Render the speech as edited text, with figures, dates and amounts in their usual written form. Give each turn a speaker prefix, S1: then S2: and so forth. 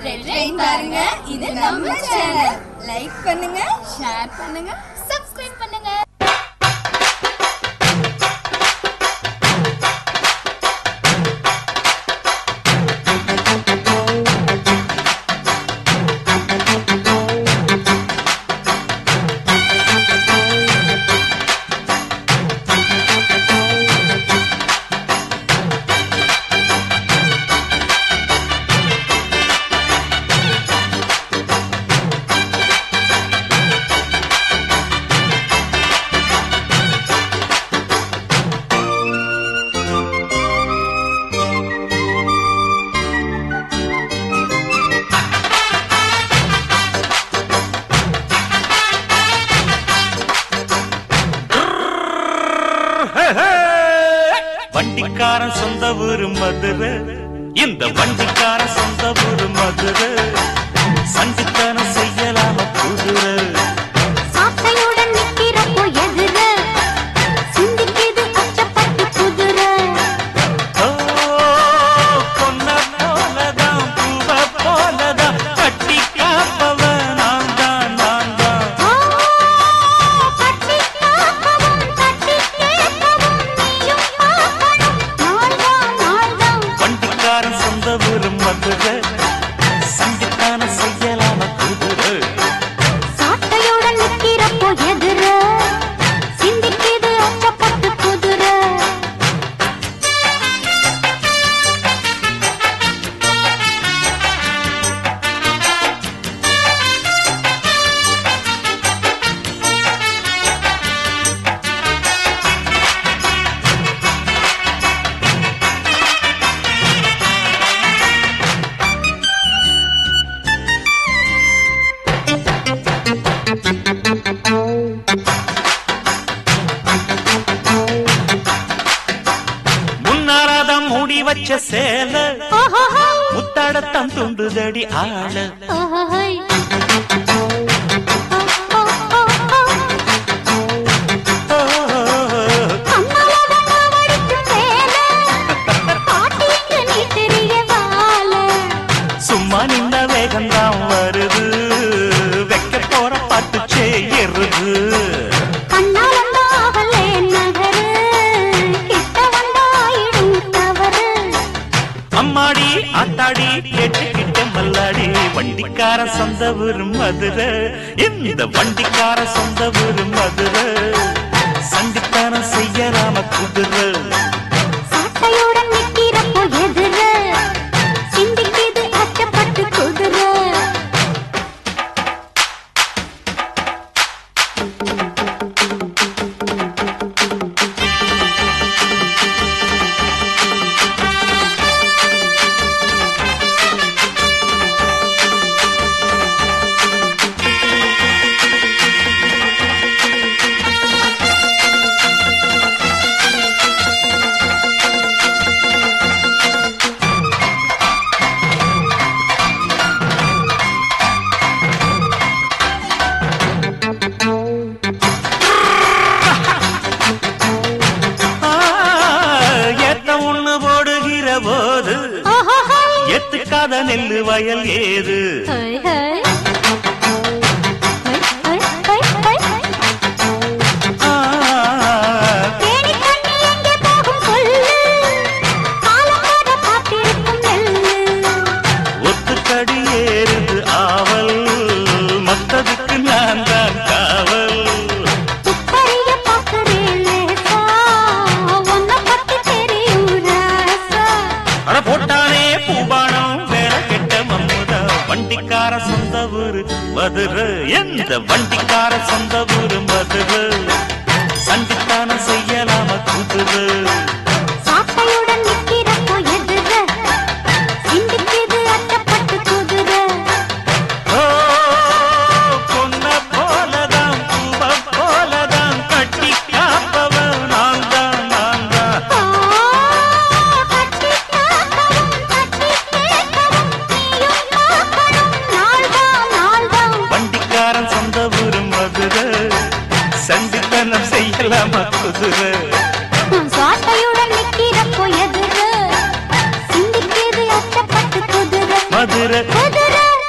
S1: Red rain பாருங்க. இது நம்ம சேனல். லைக் பண்ணுங்க, ஷேர் பண்ணுங்க, சப்ஸ்கிரைப் பண்ணுங்க.
S2: வண்டிக்காரன் சொந்த ஊரு மதுரை, இந்த வண்டிக்காரன் சொந்த ஊரு மதுரை. சண்டித்தனம் செய்யலாம குதிரை
S3: சாட்டையுடன் நிக்கிறப்போ எதிர சிந்திக்குது அச்சப்பட்டு குதிரை.
S2: பொன்ன போலதான் பூவ போலதான் கட்டி காப்பவன் நான் தான், நான் தான்.
S3: கட்டி காப்பவும் கட்டி கேட்கவும் நீயும் பார்க்கணும். நாள்தான்
S2: வண்டிக்காரன் சொந்த ஊரு மதுரை, சண்டித்தனம் செய்யலாம குதிரை.
S3: சாட்டையுடன் நிக்கிறப்போ எதிர சிந்திக்குது அச்சப்பட்டு குதிரை.
S2: முன்னாராதான் மூடி வச்ச சேல முத்தாடத்தான் துண்டுதடி ஆள. சும்மா நின்ன வேகம்தான் வருது, வைக்க போற பாட்டு செய்யறது. அம்மாடி ஆத்தாடி கேட்டுக்கிட்ட மல்லாடி, வண்டிக்கார சொந்த ஊரு மதுரை, இந்த வண்டிக்கார சொந்த ஊரு மதுரை. சண்டித்தனம் செய்யலாம குதிரை.
S3: சாட்டையுடன் நிக்கிறப்போ எதிர சிந்திக்குது அச்சப்பட்டு குதிரை.
S2: போது எத்துக்காத நெல்லு வயல் ஏது? ஒத்துக்கடி ஏறுது ஆவல், மத்ததுக்கு நான் தான் காவல். போட்டானே பூபானம் வேற கெட்ட மம்முதா, வண்டிக்கார சொந்த ஊரு மதுரை, எந்த வண்டிக்கார சொந்த ஊரு மதுரை. சண்டித்தனம் செய்யலாம குதிரை.
S3: சாட்டையுடன் நிக்கிறப்போ எதிர சிந்திக்குது அச்சப்பட்டு குதிரை.
S2: பொன்ன போலதான் பூவ போலதான் கட்டி காப்பவன் நான் தான், நான் தான். வண்டிக்காரன் சொந்த ஊரு மதுரை, சண்டித்தனம் செய்யலாம குதிரை.
S3: சாட்டையுடன் நிக்கிறப்போ எதிர சிந்திக்குது அச்சப்பட்டு குதிரை.
S2: மதுரை
S3: எதிர